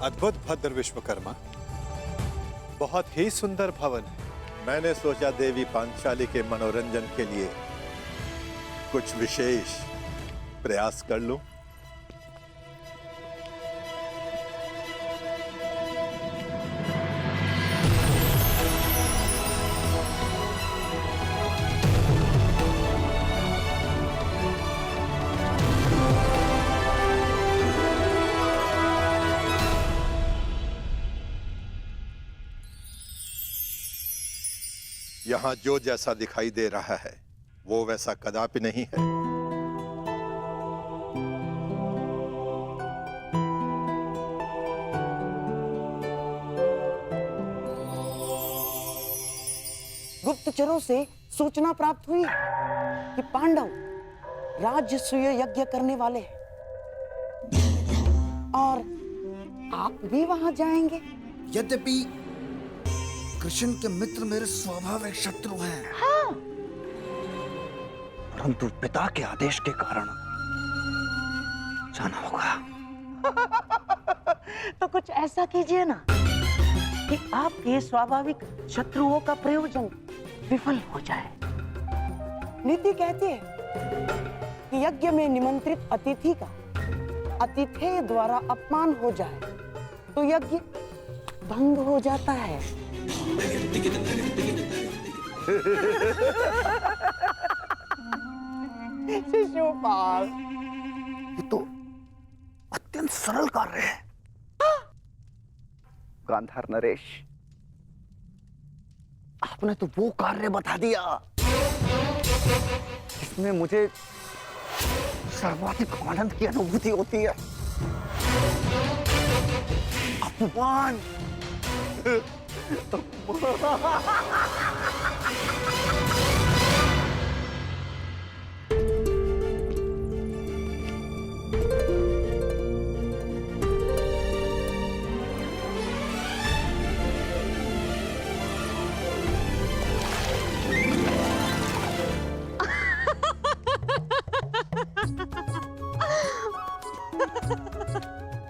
अद्भुत भद्र विश्वकर्मा, बहुत ही सुंदर भवन है। मैंने सोचा देवी पांचाली के मनोरंजन के लिए कुछ विशेष प्रयास कर लूं। यहां जो जैसा दिखाई दे रहा है वो वैसा कदापि नहीं है। गुप्तचरों से सूचना प्राप्त हुई कि पांडव राजसूय यज्ञ करने वाले हैं और आप भी वहां जाएंगे। यद्यपि कृष्ण के मित्र मेरे स्वाभाविक शत्रु हैं, हाँ। परंतु पिता के आदेश के कारण जाना होगा। तो कुछ ऐसा कीजिए ना कि आपके स्वाभाविक शत्रुओं का प्रयोजन विफल हो जाए। नीति कहती है कि यज्ञ में निमंत्रित अतिथि का अतिथेय द्वारा अपमान हो जाए तो यज्ञ भंग हो जाता है। शिशुपाल, ये तो अत्यंत सरल कार्य है। गांधार नरेश, आपने तो वो कार्य बता दिया जिसमें मुझे सर्वाधिक आनंद की अनुभूति होती है। अपमान।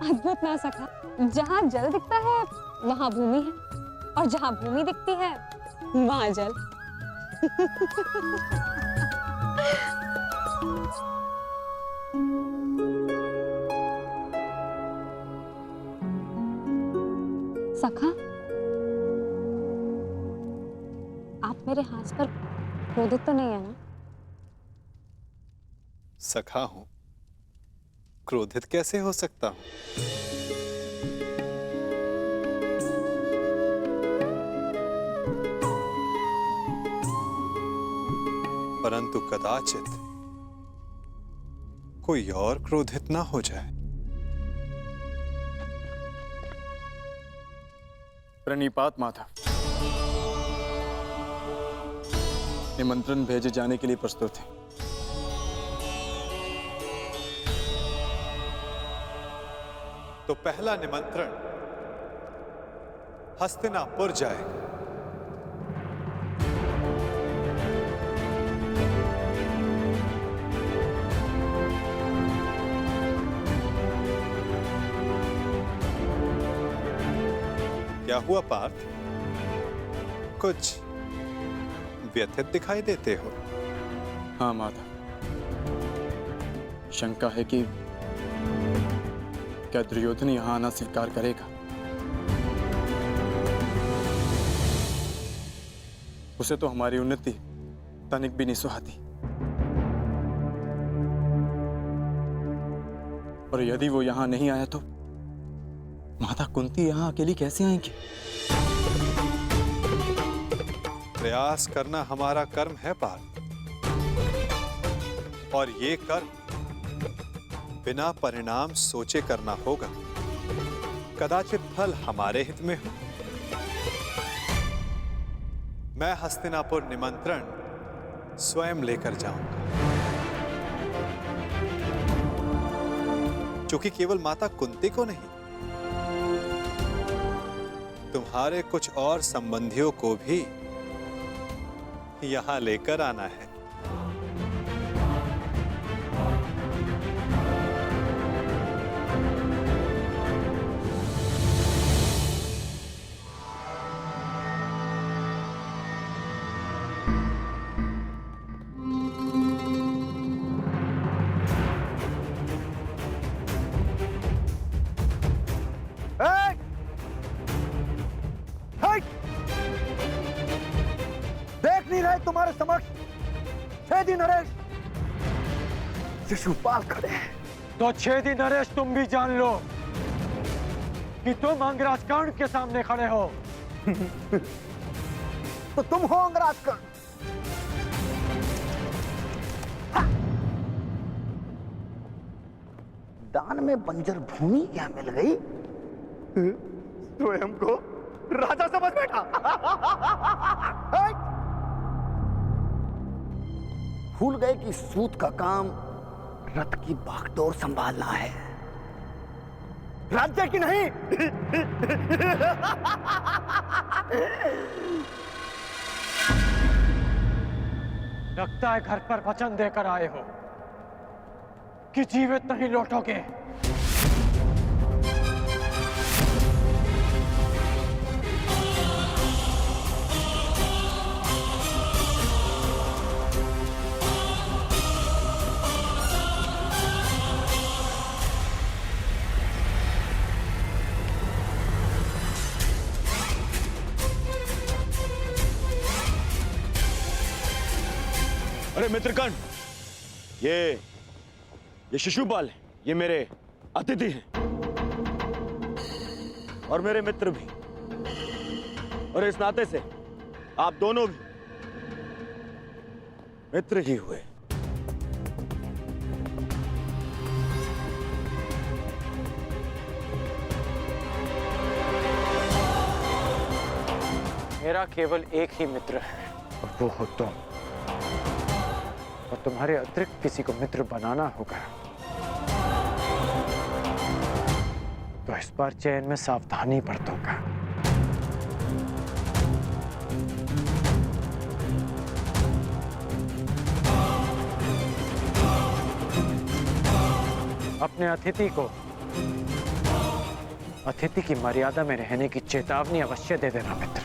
अद्भुत ना सका, जहाँ जल दिखता है वहाँ भूमि है और जहाँ भूमि दिखती है वहाँ जल। सखा, आप मेरे हाथ पर क्रोधित तो नहीं है ना? सखा हूं, क्रोधित कैसे हो सकता हूं? परंतु कदाचित कोई और क्रोधित ना हो जाए। प्रणिपात माता, निमंत्रण भेजे जाने के लिए प्रस्तुत है। तो पहला निमंत्रण हस्तिनापुर जाएगा। क्या हुआ पार्थ, कुछ व्यथित दिखाई देते हो? हाँ माता, शंका है कि क्या दुर्योधन यहाँ आना स्वीकार करेगा? उसे तो हमारी उन्नति तनिक भी नहीं सुहाती, और यदि वो यहाँ नहीं आया तो माता कुंती यहाँ अकेली कैसे आएंगी? प्रयास करना हमारा कर्म है पार्थ, और ये कर्म बिना परिणाम सोचे करना होगा। कदाचित फल हमारे हित में हो। मैं हस्तिनापुर निमंत्रण स्वयं लेकर जाऊंगा, क्योंकि केवल माता कुंती को नहीं, तुम्हारे कुछ और संबंधियों को भी यहां लेकर आना है। शिशुपाल खड़े हैं। तो छेदी नरेश तुम भी जान लो कि तुम अंगराज कर्ण के सामने खड़े हो। तो तुम हो अंगराज कर्ण। दान में बंजर भूमि क्या मिल गई? स्वयं को राजा समझ बैठा। भूल गए कि सूत का काम रथ की बागडोर संभालना है, राज्य की नहीं। लगता है घर पर वचन देकर आए हो कि जीवित नहीं लौटोगे। अरे मित्रकर्ण, ये शिशुपाल है, ये मेरे अतिथि हैं और मेरे मित्र भी, और इस नाते से आप दोनों भी मित्र ही हुए। मेरा केवल एक ही मित्र है और वो हो तुम, और तुम्हारे अतिरिक्त किसी को मित्र बनाना होगा तो इस बार चयन में सावधानी बरतूंगा। अपने अतिथि को अतिथि की मर्यादा में रहने की चेतावनी अवश्य दे देना मित्र।